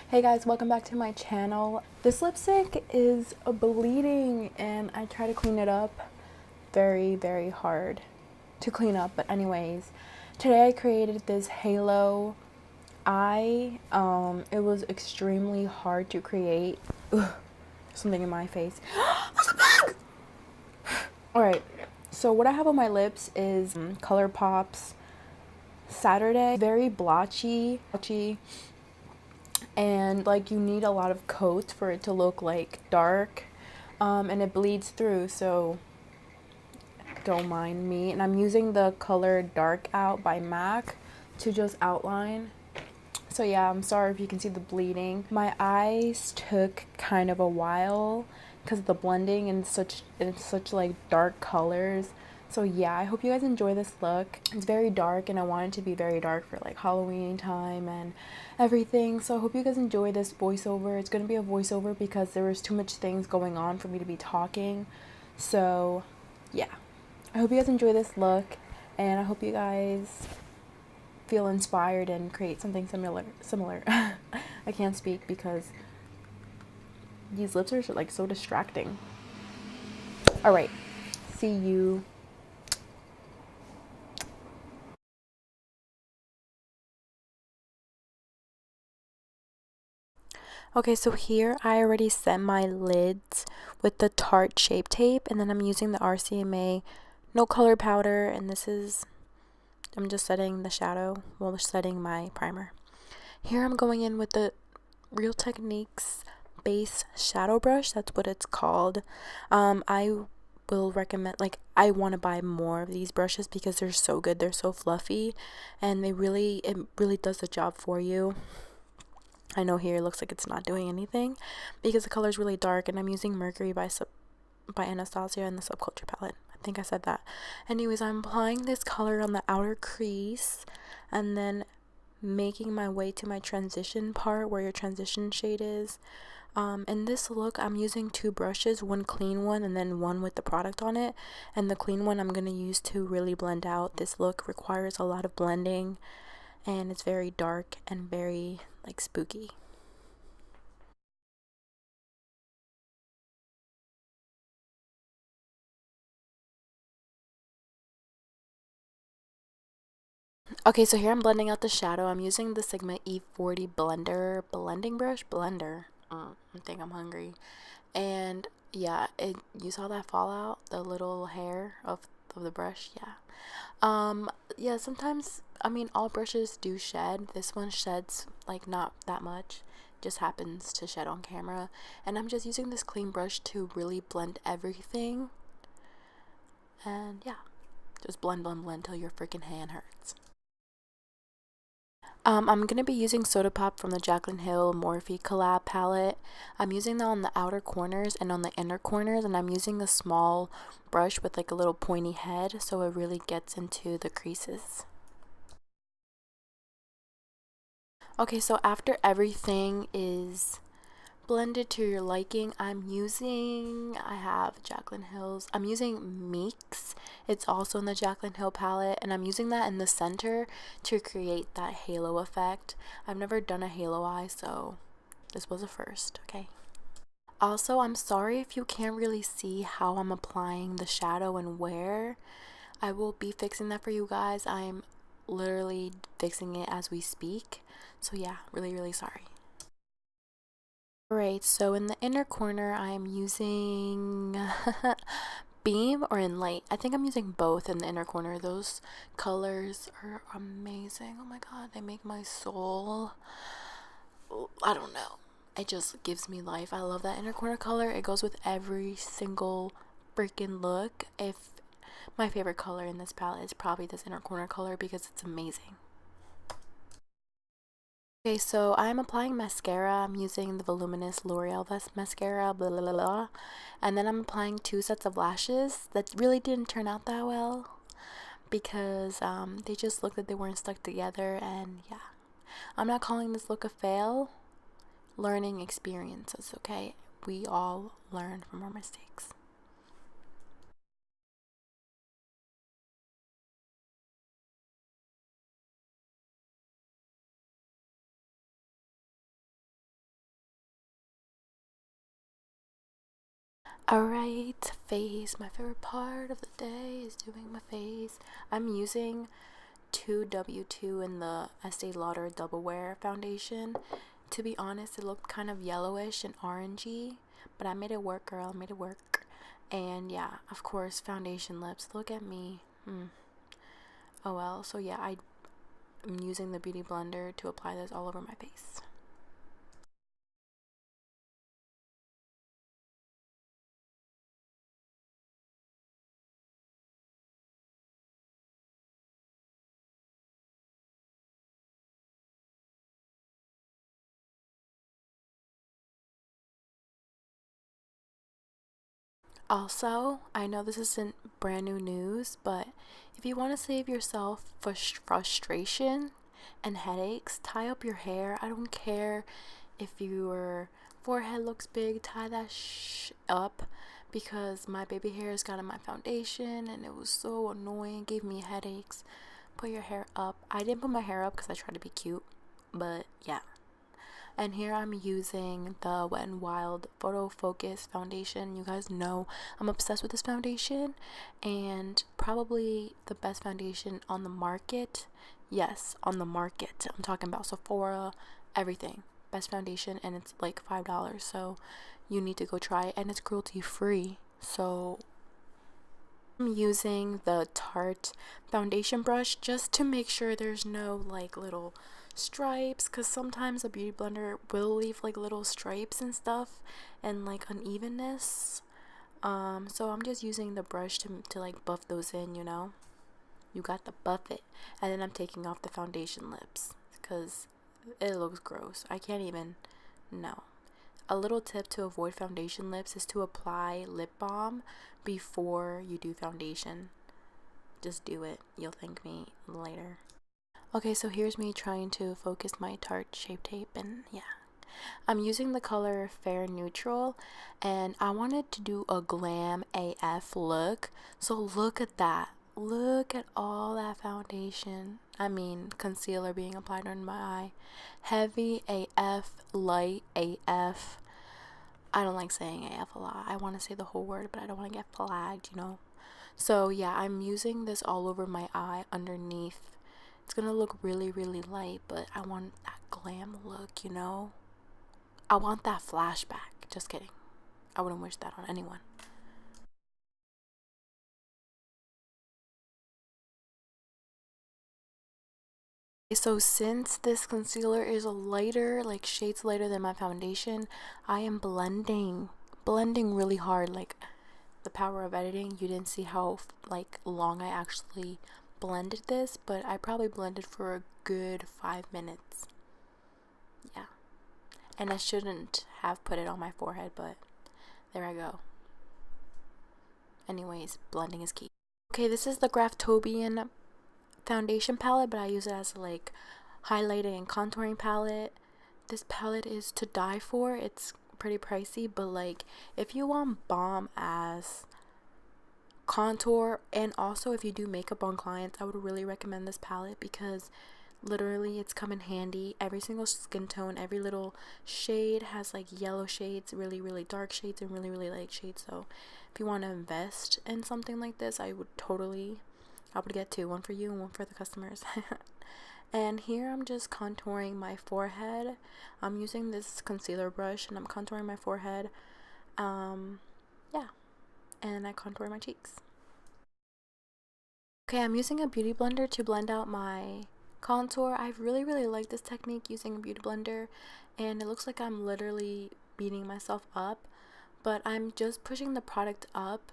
Hey guys, welcome back to my channel. This lipstick is bleeding and I try to clean it up. Very hard to clean up, but anyways, today I created this halo eye. It was extremely hard to create. Ugh, something in my face. Alright, so what I have on my lips is ColourPop's Saturday. Very blotchy, and like you need a lot of coats for it to look like dark, and it bleeds through, so don't mind me. And I'm using the color Dark Out by MAC to just outline. So yeah, I'm sorry if you can see the bleeding. My eyes took kind of a while because of the blending and such like dark colors. So yeah, I hope you guys enjoy this look. It's very dark and I want it to be very dark for like Halloween time and everything. So I hope you guys enjoy this voiceover. It's going to be a voiceover because there was too much things going on for me to be talking. So yeah, I hope you guys enjoy this look and I hope you guys feel inspired and create something similar. I can't speak because these lips are like so distracting. All right, see you. Okay, so here I already set my lids with the Tarte Shape Tape, and then I'm using the RCMA No Color Powder, and I'm just setting the shadow while setting my primer. Here I'm going in with the Real Techniques Base Shadow Brush. That's what it's called. I will recommend, like, I want to buy more of these brushes because they're so good. They're so fluffy, and it really does the job for you. I know here it looks like it's not doing anything because the color is really dark, and I'm using Mercury by Anastasia in the Subculture palette. I think I said that. Anyways, I'm applying this color on the outer crease and then making my way to my transition part where your transition shade is. In this look, I'm using two brushes, one clean one and then one with the product on it. And the clean one I'm going to use to really blend out. This look requires a lot of blending and it's very dark and very like spooky. Okay, so here I'm blending out the shadow. I'm using the Sigma E40 blending brush. I think I'm hungry. And yeah, you saw that fallout, the little hair of the brush. Yeah, sometimes, I mean, all brushes do shed. This one sheds like not that much, just happens to shed on camera. And I'm just using this clean brush to really blend everything. And yeah, just blend till your freaking hand hurts. I'm going to be using Soda Pop from the Jaclyn Hill Morphe collab palette. I'm using that on the outer corners and on the inner corners, and I'm using a small brush with like a little pointy head so it really gets into the creases. Okay, so after everything is blended to your liking, I have Jaclyn Hill's, I'm using Meeks. It's also in the Jaclyn Hill palette, and I'm using that in the center to create that halo effect. I've never done a halo eye, so this was a first, okay? Also, I'm sorry if you can't really see how I'm applying the shadow and where. I will be fixing that for you guys. I'm literally fixing it as we speak. So yeah, really sorry. Alright, so in the inner corner, I'm using Beam or in Light. I think I'm using both in the inner corner. Those colors are amazing. Oh my god, they make my soul, I don't know. It just gives me life. I love that inner corner color. It goes with every single freaking look. If my favorite color in this palette is probably this inner corner color because it's amazing. Okay, so I'm applying mascara. I'm using the voluminous L'Oreal mascara, blah, blah, blah, blah. And then I'm applying two sets of lashes that really didn't turn out that well because they just looked like they weren't stuck together. And yeah, I'm not calling this look a fail. Learning experiences, okay? We all learn from our mistakes. Alright, face. My favorite part of the day is doing my face. I'm using 2W2 in the Estee Lauder Double Wear foundation. To be honest, it looked kind of yellowish and orangey, but I made it work, girl. I made it work. And yeah, of course, foundation lips. Look at me. Oh well. So yeah, I'm using the Beauty Blender to apply this all over my face. Also, I know this isn't brand new news, but if you want to save yourself frustration and headaches, tie up your hair. I don't care if your forehead looks big, tie that up, because my baby hairs got in my foundation and it was so annoying, gave me headaches. Put your hair up. I didn't put my hair up because I tried to be cute, but yeah. And here I'm using the Wet n Wild Photo Focus foundation. You guys know I'm obsessed with this foundation, and probably the best foundation on the market. Yes, on the market. I'm talking about Sephora, everything. Best foundation, and it's like $5. So you need to go try it, and it's cruelty free. So I'm using the Tarte foundation brush just to make sure there's no like little stripes, because sometimes a beauty blender will leave like little stripes and stuff and like unevenness. So I'm just using the brush to like buff those in, you know. You got to buff it. And then I'm taking off the foundation lips because it looks gross. I can't even, no. A little tip to avoid foundation lips is to apply lip balm before you do foundation. Just do it. You'll thank me later. Okay, so here's me trying to focus my Tarte Shape Tape, and yeah. I'm using the color Fair Neutral, and I wanted to do a glam AF look. So look at that. Look at all that foundation. I mean, concealer being applied on my eye. Heavy AF, light AF. I don't like saying AF a lot. I want to say the whole word, but I don't want to get flagged, you know? So yeah, I'm using this all over my eye underneath. It's gonna look really, really light, but I want that glam look, you know? I want that flashback. Just kidding. I wouldn't wish that on anyone. So since this concealer is a lighter, like shades lighter than my foundation, I am blending really hard. Like the power of editing, you didn't see how like long I actually blended this, but I probably blended for a good 5 minutes. Yeah, and I shouldn't have put it on my forehead, but there I go. Anyways, blending is key. Okay, this is the Graftobian foundation palette, but I use it as like highlighting and contouring palette. This palette is to die for. It's pretty pricey, but like if you want bomb ass contour, and also if you do makeup on clients, I would really recommend this palette because literally it's come in handy. Every single skin tone, every little shade has like yellow shades, really really dark shades, and really really light shades. So if you want to invest in something like this, I would get two, one for you and one for the customers. And here I'm just contouring my forehead. I'm using this concealer brush and I'm contouring my forehead. Yeah, and I contour my cheeks. Okay, I'm using a beauty blender to blend out my contour. I really really like this technique using a beauty blender, and it looks like I'm literally beating myself up, but I'm just pushing the product up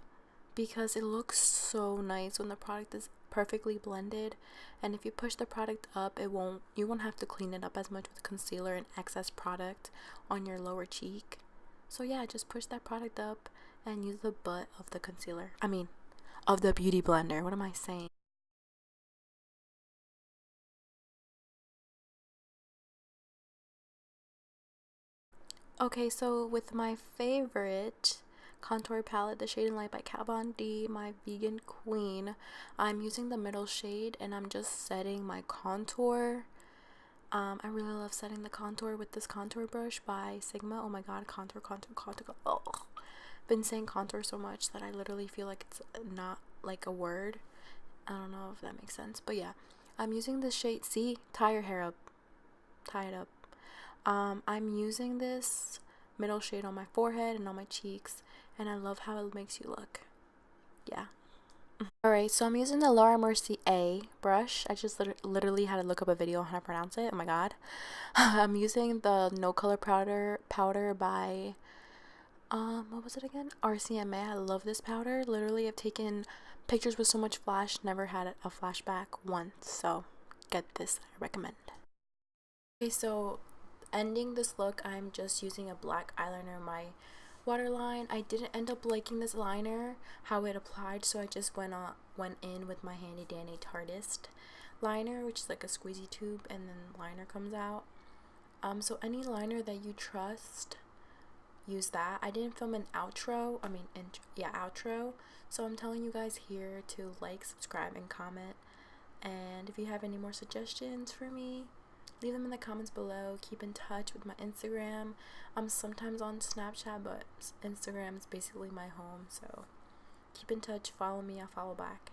because it looks so nice when the product is perfectly blended. And if you push the product up, you won't have to clean it up as much with concealer and excess product on your lower cheek. So yeah, just push that product up and use the butt of the concealer. I mean, of the beauty blender. What am I saying? Okay, so with my favorite contour palette, the Shade and Light by Kat Von D, my vegan queen, I'm using the middle shade and I'm just setting my contour. I really love setting the contour with this contour brush by Sigma. Oh my god, contour. Oh, been saying contour so much that I literally feel like it's not like a word. I don't know if that makes sense, but yeah, I'm using this shade. See, tie your hair up, tie it up. I'm using this middle shade on my forehead and on my cheeks, and I love how it makes you look. Yeah. Alright, so I'm using the Laura Mercier brush. I just literally had to look up a video on how to pronounce it. Oh my god. I'm using the No Color powder by what was it again? RCMA. I love this powder. Literally, I've taken pictures with so much flash, never had a flashback once. So get this, I recommend. Okay, so ending this look, I'm just using a black eyeliner in my waterline. I didn't end up liking this liner, how it applied, so I just went in with my handy dandy Tartist liner, which is like a squeezy tube, and then liner comes out. So any liner that you trust, use that. I didn't film an outro, outro, so I'm telling you guys here to like, subscribe, and comment. And if you have any more suggestions for me, leave them in the comments below. Keep in touch with my Instagram. I'm sometimes on Snapchat, but Instagram is basically my home, so keep in touch, follow me, I'll follow back.